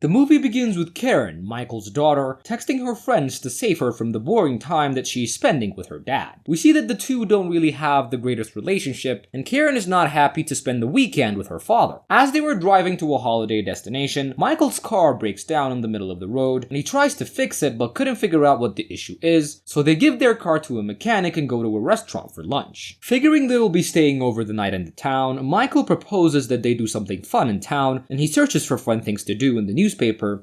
The movie begins with Karen, Michael's daughter, texting her friends to save her from the boring time that she's spending with her dad. We see that the two don't really have the greatest relationship, and Karen is not happy to spend the weekend with her father. As they were driving to a holiday destination, Michael's car breaks down in the middle of the road, and he tries to fix it but couldn't figure out what the issue is, so they give their car to a mechanic and go to a restaurant for lunch. Figuring they will be staying over the night in the town, Michael proposes that they do something fun in town, and he searches for fun things to do in the newspaper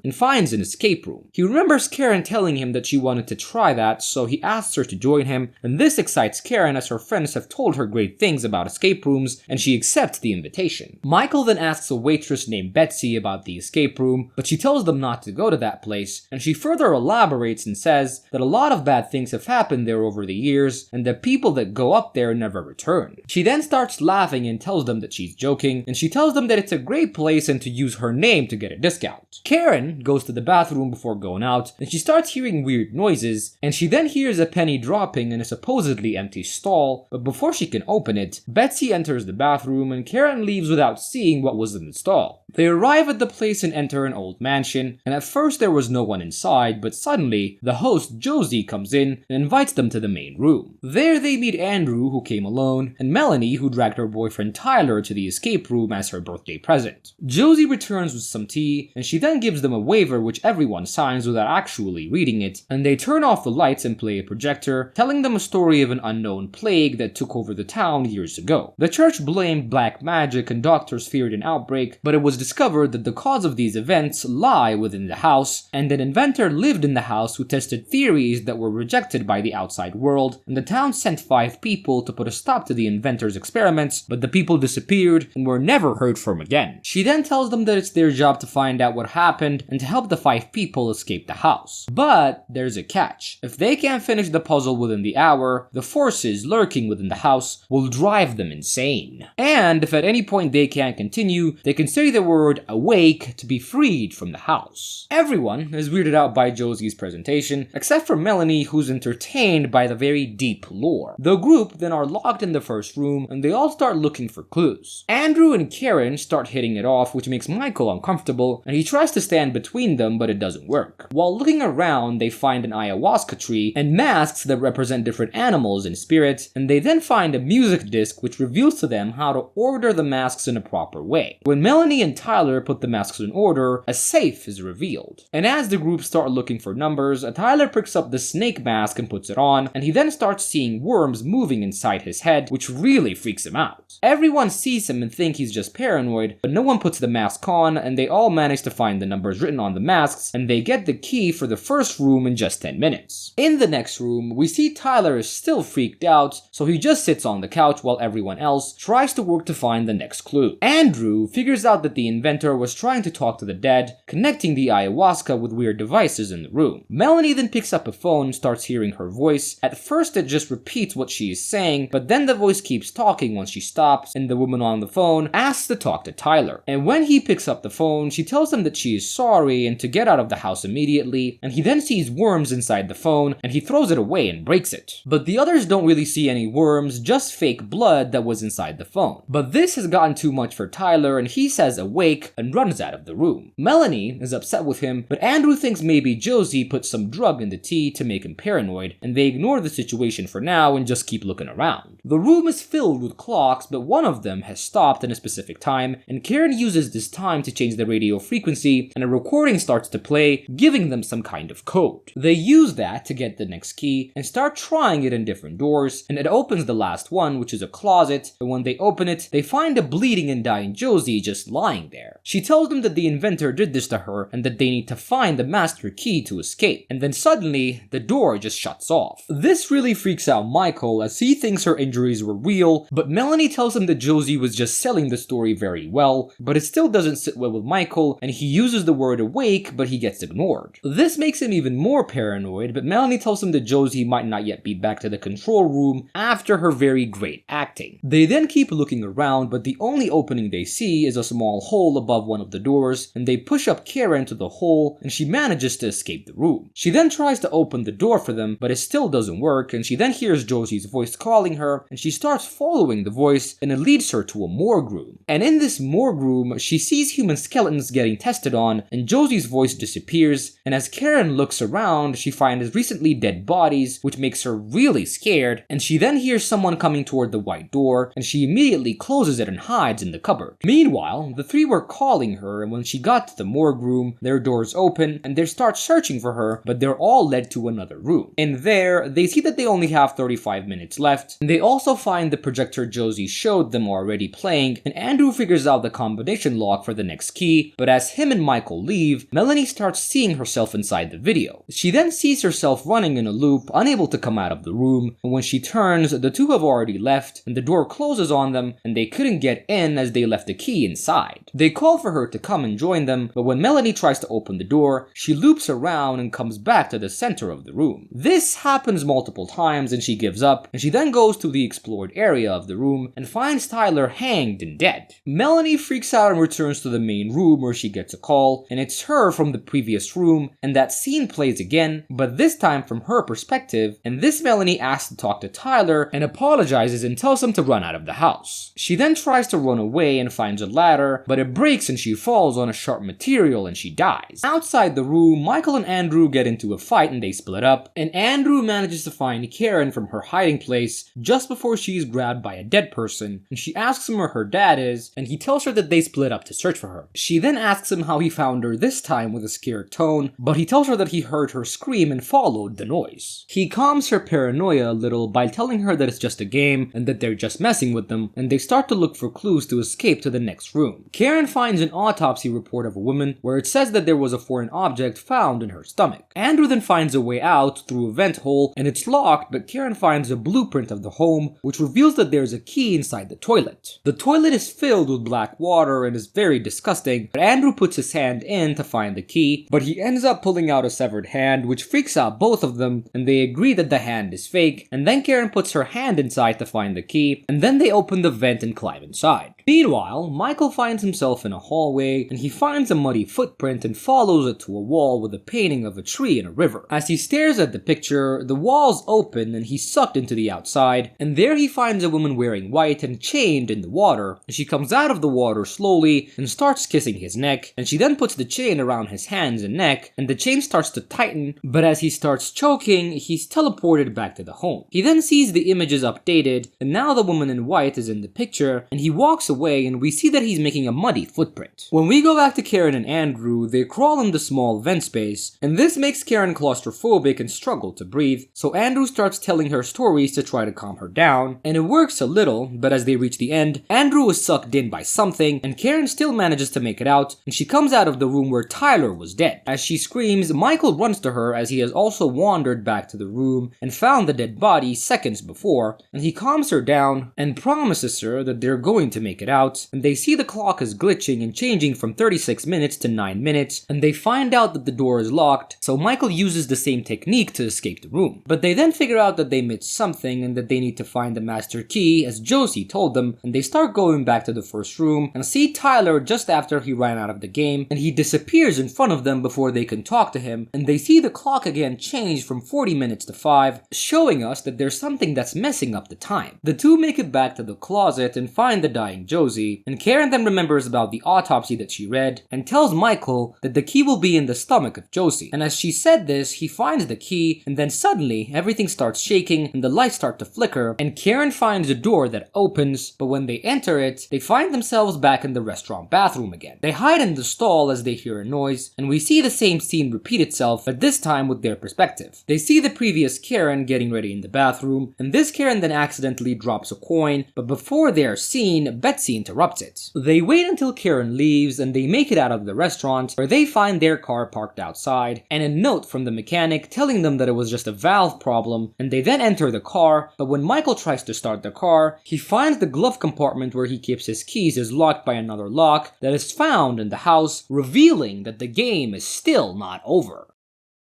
and finds an escape room. He remembers Karen telling him that she wanted to try that, so he asks her to join him, and this excites Karen as her friends have told her great things about escape rooms, and she accepts the invitation. Michael then asks a waitress named Betsy about the escape room, but she tells them not to go to that place, and she further elaborates and says that a lot of bad things have happened there over the years, and the people that go up there never return. She then starts laughing and tells them that she's joking, and she tells them that it's a great place and to use her name to get a discount. Karen goes to the bathroom before going out, and she starts hearing weird noises, and she then hears a penny dropping in a supposedly empty stall, but before she can open it, Betsy enters the bathroom and Karen leaves without seeing what was in the stall. They arrive at the place and enter an old mansion, and at first there was no one inside, but suddenly, the host Josie comes in and invites them to the main room. There they meet Andrew, who came alone, and Melanie, who dragged her boyfriend Tyler to the escape room as her birthday present. Josie returns with some tea, and she then gives them a waiver which everyone signs without actually reading it, and they turn off the lights and play a projector, telling them a story of an unknown plague that took over the town years ago. The church blamed black magic and doctors feared an outbreak, but it was discovered that the cause of these events lie within the house, and an inventor lived in the house who tested theories that were rejected by the outside world, and the town sent 5 people to put a stop to the inventor's experiments, but the people disappeared and were never heard from again. She then tells them that it's their job to find out what happened and to help the 5 people escape the house. But there's a catch. If they can't finish the puzzle within the hour, the forces lurking within the house will drive them insane. And if at any point they can't continue, they can say the word awake to be freed from the house. Everyone is weirded out by Josie's presentation, except for Melanie, who's entertained by the very deep lore. The group then are locked in the first room, and they all start looking for clues. Andrew and Karen start hitting it off, which makes Michael uncomfortable, and he tries to stand between them, but it doesn't work. While looking around, they find an ayahuasca tree and masks that represent different animals and spirits, and they then find a music disc which reveals to them how to order the masks in a proper way. When Melanie and Tyler put the masks in order, a safe is revealed. And as the group start looking for numbers, Tyler picks up the snake mask and puts it on, and he then starts seeing worms moving inside his head, which really freaks him out. Everyone sees him and think he's just paranoid, but no one puts the mask on, and they all manage to find the numbers written on the masks, and they get the key for the first room in just 10 minutes. In the next room, we see Tyler is still freaked out, so he just sits on the couch while everyone else tries to work to find the next clue. Andrew figures out that the inventor was trying to talk to the dead, connecting the ayahuasca with weird devices in the room. Melanie then picks up a phone and starts hearing her voice. At first it just repeats what she is saying, but then the voice keeps talking once she stops, and the woman on the phone asks to talk to Tyler. And when he picks up the phone, she tells him that she is sorry and to get out of the house immediately, and he then sees worms inside the phone, and he throws it away and breaks it. But the others don't really see any worms, just fake blood that was inside the phone. But this has gotten too much for Tyler, and he says awake and runs out of the room. Melanie is upset with him, but Andrew thinks maybe Josie put some drug in the tea to make him paranoid, and they ignore the situation for now and just keep looking around. The room is filled with clocks, but one of them has stopped in a specific time, and Karen uses this time to change the radio frequency, and a recording starts to play, giving them some kind of code. They use that to get the next key, and start trying it in different doors, and it opens the last one, which is a closet, and when they open it, they find a bleeding and dying Josie just lying there. She tells them that the inventor did this to her, and that they need to find the master key to escape, and then suddenly, the door just shuts off. This really freaks out Michael, as he thinks her injuries were real, but Melanie tells him that Josie was just selling the story very well, but it still doesn't sit well with Michael, and he uses the word awake, but he gets ignored. This makes him even more paranoid, but Melanie tells him that Josie might not yet be back to the control room after her very great acting. They then keep looking around, but the only opening they see is a small hole hole above one of the doors, and they push up Karen to the hole, and she manages to escape the room. She then tries to open the door for them, but it still doesn't work, and she then hears Josie's voice calling her, and she starts following the voice, and it leads her to a morgue room. And in this morgue room, she sees human skeletons getting tested on, and Josie's voice disappears, and as Karen looks around, she finds recently dead bodies, which makes her really scared, and she then hears someone coming toward the white door, and she immediately closes it and hides in the cupboard. Meanwhile, the three were calling her, and when she got to the morgue room, their doors open, and they start searching for her, but they're all led to another room. And there, they see that they only have 35 minutes left, and they also find the projector Josie showed them already playing, and Andrew figures out the combination lock for the next key, but as him and Michael leave, Melanie starts seeing herself inside the video. She then sees herself running in a loop, unable to come out of the room, and when she turns, the two have already left, and the door closes on them, and they couldn't get in as they left the key inside. They call for her to come and join them, but when Melanie tries to open the door, she loops around and comes back to the center of the room. This happens multiple times and she gives up, and she then goes to the explored area of the room and finds Tyler hanged and dead. Melanie freaks out and returns to the main room where she gets a call, and it's her from the previous room, and that scene plays again, but this time from her perspective, and this Melanie asks to talk to Tyler and apologizes and tells him to run out of the house. She then tries to run away and finds a ladder, but it breaks and she falls on a sharp material and she dies. Outside the room, Michael and Andrew get into a fight and they split up, and Andrew manages to find Karen from her hiding place just before she's grabbed by a dead person, and she asks him where her dad is, and he tells her that they split up to search for her. She then asks him how he found her this time with a scared tone, but he tells her that he heard her scream and followed the noise. He calms her paranoia a little by telling her that it's just a game and that they're just messing with them, and they start to look for clues to escape to the next room. Karen finds an autopsy report of a woman where it says that there was a foreign object found in her stomach. Andrew then finds a way out through a vent hole, and it's locked, but Karen finds a blueprint of the home, which reveals that there's a key inside the toilet. The toilet is filled with black water and is very disgusting, but Andrew puts his hand in to find the key, but he ends up pulling out a severed hand, which freaks out both of them, and they agree that the hand is fake, and then Karen puts her hand inside to find the key, and then they open the vent and climb inside. Meanwhile, Michael finds himself in a hallway, and he finds a muddy footprint and follows it to a wall with a painting of a tree and a river. As he stares at the picture, the walls open and he's sucked into the outside, and there he finds a woman wearing white and chained in the water, and she comes out of the water slowly and starts kissing his neck, and she then puts the chain around his hands and neck, and the chain starts to tighten, but as he starts choking, he's teleported back to the home. He then sees the images updated, and now the woman in white is in the picture, and he walks away and we see that he's making a muddy footprint. When we go back to Karen and Andrew, they crawl in the small vent space, and this makes Karen claustrophobic and struggle to breathe, so Andrew starts telling her stories to try to calm her down, and it works a little, but as they reach the end, Andrew is sucked in by something, and Karen still manages to make it out, and she comes out of the room where Tyler was dead. As she screams, Michael runs to her as he has also wandered back to the room and found the dead body seconds before, and he calms her down and promises her that they're going to make it out, and they see the clock is glitching and changing from 36 minutes to 9 minutes, and they find out that the door is locked, so Michael uses the same technique to escape the room. But they then figure out that they missed something and that they need to find the master key as Josie told them, and they start going back to the first room and see Tyler just after he ran out of the game, and he disappears in front of them before they can talk to him, and they see the clock again change from 40 minutes to 5, showing us that there's something that's messing up the time. The two make it back to the closet and find the dying Josie, and Karen then remembers about the autopsy that she read and tells Michael that the key will be in the stomach of Josie. And as she said this, he finds the key, and then suddenly everything starts shaking and the lights start to flicker, and Karen finds a door that opens, but when they enter it, they find themselves back in the restaurant bathroom again. They hide in the stall as they hear a noise, and we see the same scene repeat itself, but this time with their perspective. They see the previous Karen getting ready in the bathroom, and this Karen then accidentally drops a coin, but before they are seen, Betsy interrupts it. They wait until Karen leaves, and they make it out of the restaurant, where they find their car parked outside, and a note from the mechanic telling them that it was just a valve problem, and they then enter the car, but when Michael tries to start the car, he finds the glove compartment where he keeps his keys is locked by another lock that is found in the house, revealing that the game is still not over.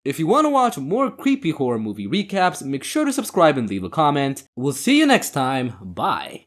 If you want to watch more creepy horror movie recaps, make sure to subscribe and leave a comment. We'll see you next time. Bye.